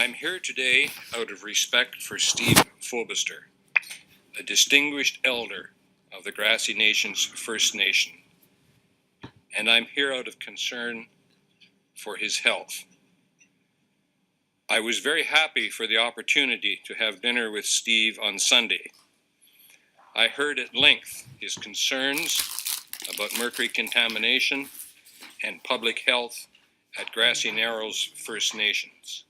I'm here today out of respect for Steve Fobister, a distinguished elder of the Grassy Nations First Nation, and I'm here out of concern for his health. I was very happy for the opportunity to have dinner with Steve on Sunday. I heard at length his concerns about mercury contamination and public health at Grassy Narrows First Nations.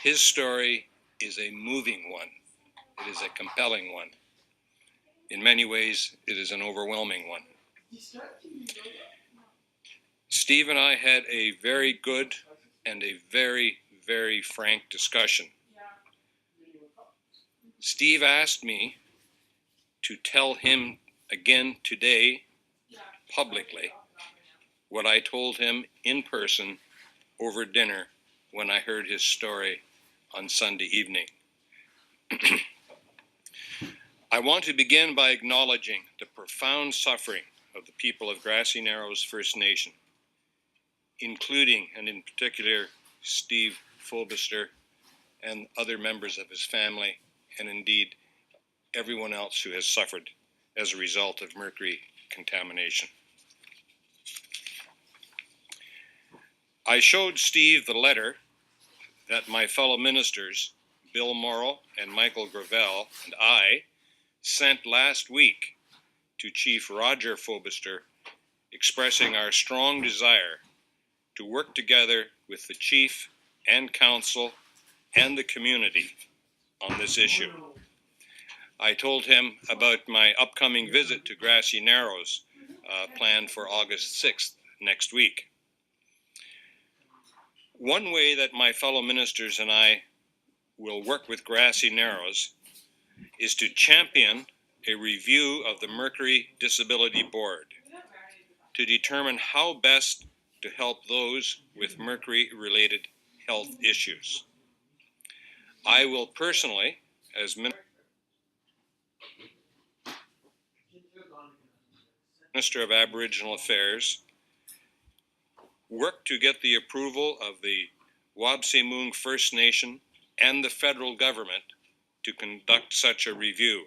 His story is a moving one. It is a compelling one. In many ways, it is an overwhelming one. Steve and I had a very good and a very, very frank discussion. Steve asked me to tell him again today, publicly, what I told him in person over dinner when I heard his story on Sunday evening. I want to begin by acknowledging the profound suffering of the people of Grassy Narrows First Nation, including and in particular Steve Fobister and other members of his family, and indeed everyone else who has suffered as a result of mercury contamination. I showed Steve the letter that my fellow ministers, Bill Morrow and Michael Gravel, and I sent last week to Chief Roger Fobister, expressing our strong desire to work together with the Chief and Council and the community on this issue. I told him about my upcoming visit to Grassy Narrows, planned for August 6th, next week. One way that my fellow ministers and I will work with Grassy Narrows is to champion a review of the Mercury Disability Board to determine how best to help those with mercury-related health issues. I will personally, as Minister of Aboriginal Affairs, work to get the approval of the Wabsimoong First Nation and the federal government to conduct such a review.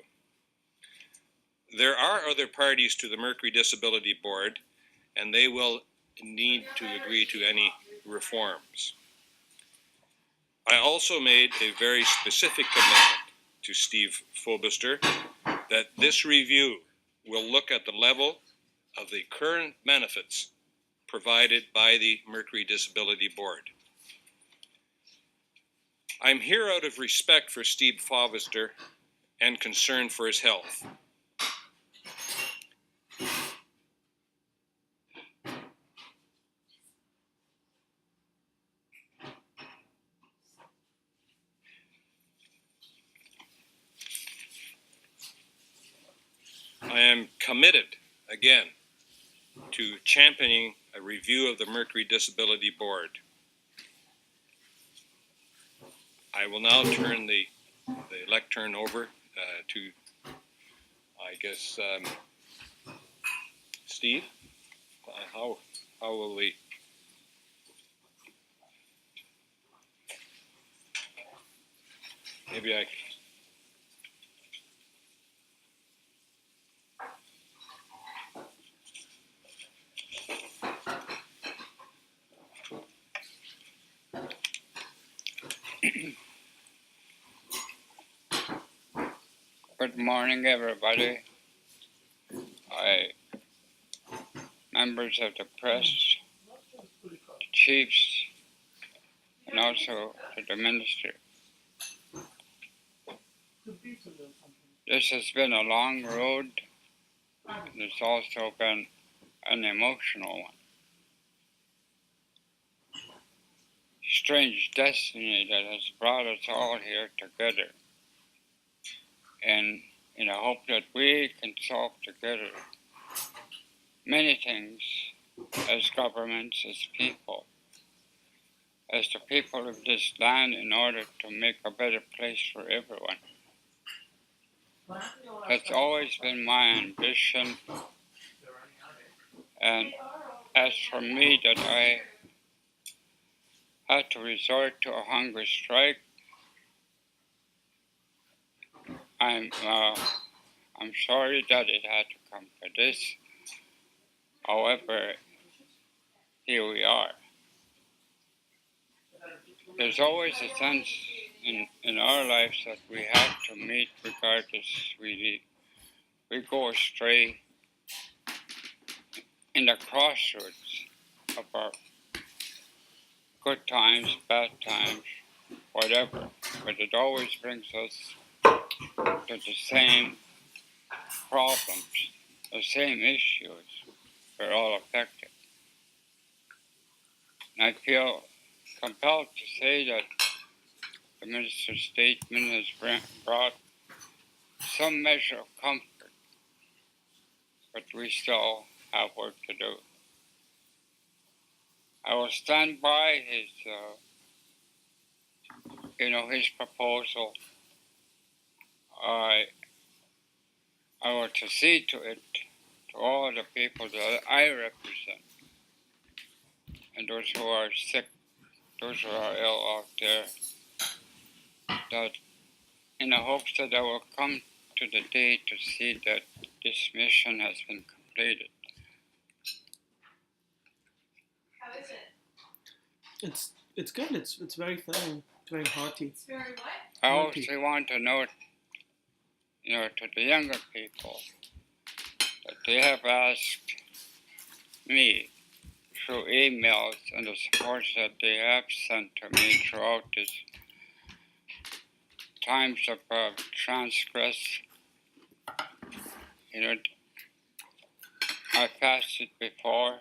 There are other parties to the Mercury Disability Board, and they will need to agree to any reforms. I also made a very specific commitment to Steve Fobister that this review will look at the level of the current benefits provided by the Mercury Disability Board. I'm here out of respect for Steve Fobister and concern for his health. I am committed, again, to championing a review of the Mercury Disability Board. I will now turn the lectern over to, I guess, Steve. How will we? Maybe I. Good morning, everybody. Members of the press, the chiefs, and also to the minister. This has been a long road, and it's also been an emotional one. Strange destiny that has brought us all here together, and in a hope that we can solve together many things as governments, as people, as the people of this land, in order to make a better place for everyone. That's always been my ambition, and as for me, that I had to resort to a hunger strike. I'm sorry that it had to come to this. However, here we are. There's always a sense in our lives that we have to meet regardless we go astray in the crossroads of our good times, bad times, whatever. But it always brings us to the same problems, the same issues. We're all affected. And I feel compelled to say that the minister's statement has brought some measure of comfort, but we still have work to do. I will stand by his proposal. I will to see to it, to all the people that I represent, and those who are sick, those who are ill out there, that in the hopes that I will come to the day to see that this mission has been completed. How is it? It's good. It's very filling. It's very hearty. It's very what? I also want to note, to the younger people, that they have asked me through emails and the support that they have sent to me throughout this times of transgress. I passed it before,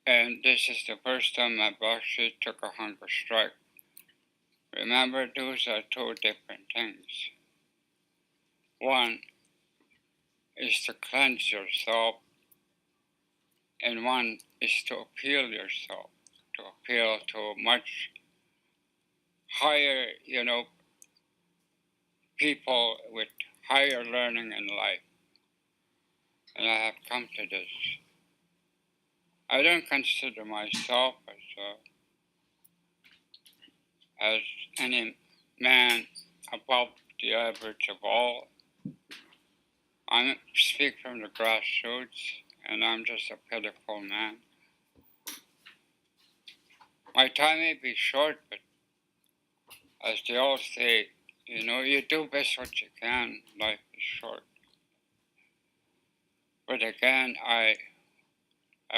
and this is the first time I've actually took a hunger strike. Remember, those are two different things. One is to cleanse yourself, and one is to appeal yourself, to appeal to much higher, people with higher learning in life. And I have come to this. I don't consider myself as any man above the average of all. I speak from the grassroots, and I'm just a pitiful man. My time may be short, but as they all say, you do best what you can. Life is short. But again, I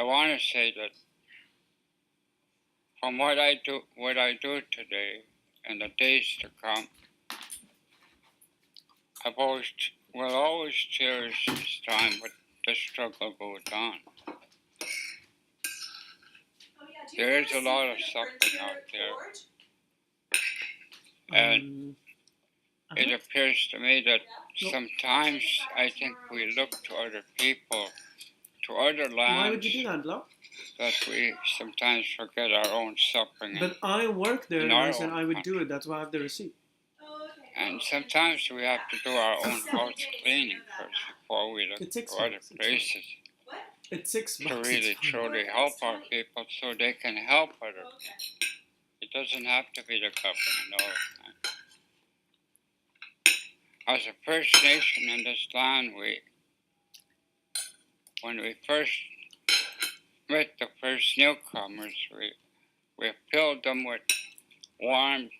want to say that from what I do today and the days to come, I will always cherish this time, but the struggle goes on. Oh, yeah. There is a lot of suffering out there. And it appears to me that sometimes I think we look to other people, to other lands. Why would you do that, Blau? That we sometimes forget our own suffering. But I work there and I said I would do it. That's why I have the receipt. And sometimes we have to do our own house cleaning first before we look to other places. It's $6 to really truly help our people so they can help others. It doesn't have to be the government all the time. As a First Nation in this land, when we first met the first newcomers, we filled them with warm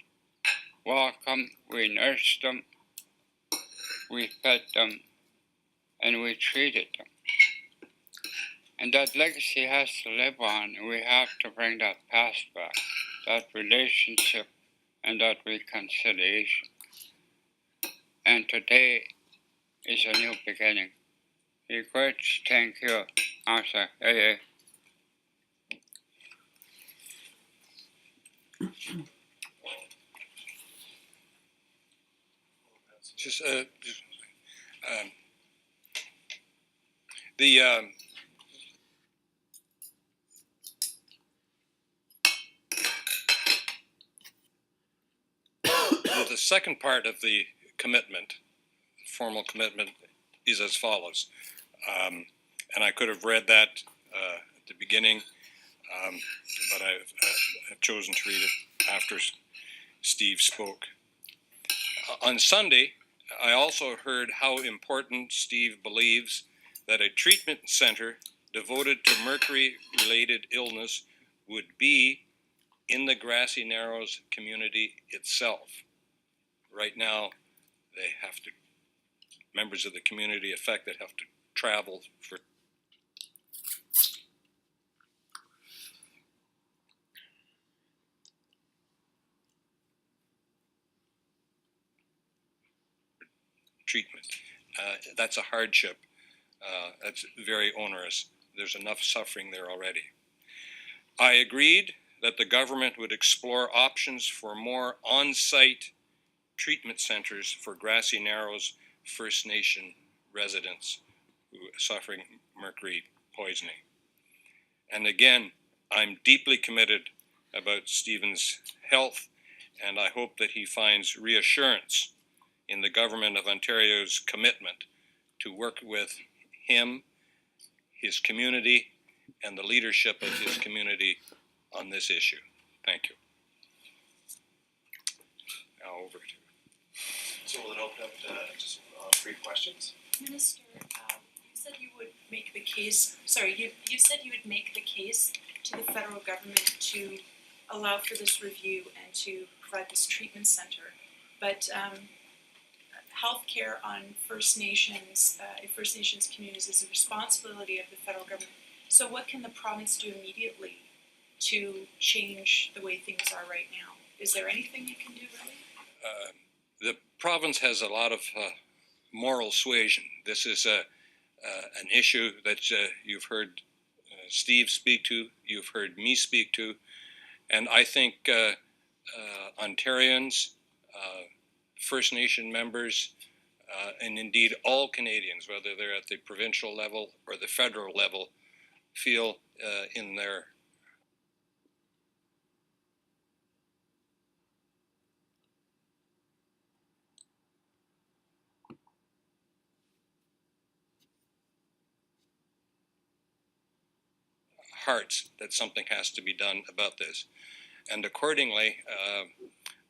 welcome, we nursed them, we fed them, and we treated them. And that legacy has to live on, and we have to bring that past back, that relationship and that reconciliation. And today is a new beginning. Great, thank you. I'll say, hey. Just the second part of the commitment, formal commitment, is as follows. And I could have read that at the beginning, but I've chosen to read it after Steve spoke. On Sunday, I also heard how important Steve believes that a treatment center devoted to mercury-related illness would be in the Grassy Narrows community itself. Right now, they have to, members of the community affected have to travel for treatment. That's a hardship. That's very onerous. There's enough suffering there already. I agreed that the government would explore options for more on-site treatment centers for Grassy Narrows First Nation residents who are suffering mercury poisoning. And again, I'm deeply committed about Stephen's health, and I hope that he finds reassurance in the Government of Ontario's commitment to work with him, his community, and the leadership of his community on this issue. Thank you. Now over to. So we'll open up to just brief questions. Minister, you said you would make the case. Sorry, you said you would make the case to the federal government to allow for this review and to provide this treatment center, but healthcare on First Nations communities is a responsibility of the federal government. So what can the province do immediately to change the way things are right now? Is there anything you can do really? The province has a lot of moral suasion. This is an issue that you've heard Steve speak to, you've heard me speak to, and I think Ontarians, First Nation members, and indeed all Canadians, whether they're at the provincial level or the federal level, feel in their hearts that something has to be done about this. And accordingly,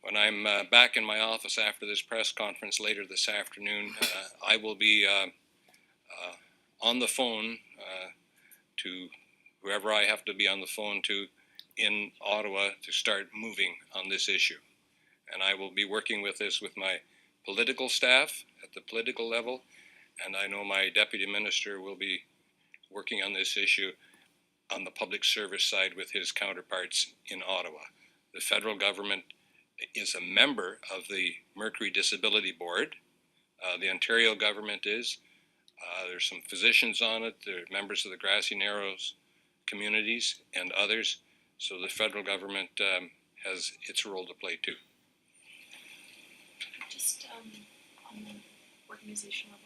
when I'm back in my office after this press conference later this afternoon, I will be on the phone to whoever I have to be on the phone to in Ottawa to start moving on this issue. And I will be working with this with my political staff at the political level, and I know my deputy minister will be working on this issue on the public service side with his counterparts in Ottawa. The federal government is a member of the Mercury Disability Board. The Ontario government is. There's some physicians on it. There are members of the Grassy Narrows communities and others. So the federal government has its role to play too. Just on the organization level.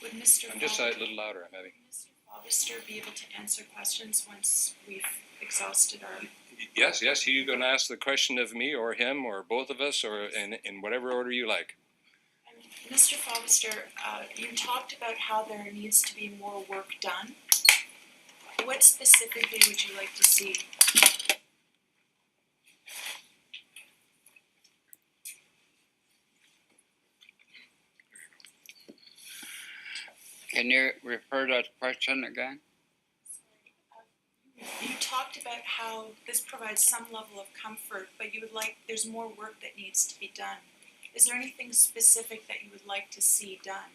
Would Mr. I'm just a little louder, I'm having. Mr. Fobister be able to answer questions once we've exhausted our... Yes, you're going to ask the question of me or him or both of us or in whatever order you like. Mr. Fobister, you talked about how there needs to be more work done. What specifically would you like to see? Can you refer that question again? You talked about how this provides some level of comfort, but you would like, there's more work that needs to be done. Is there anything specific that you would like to see done?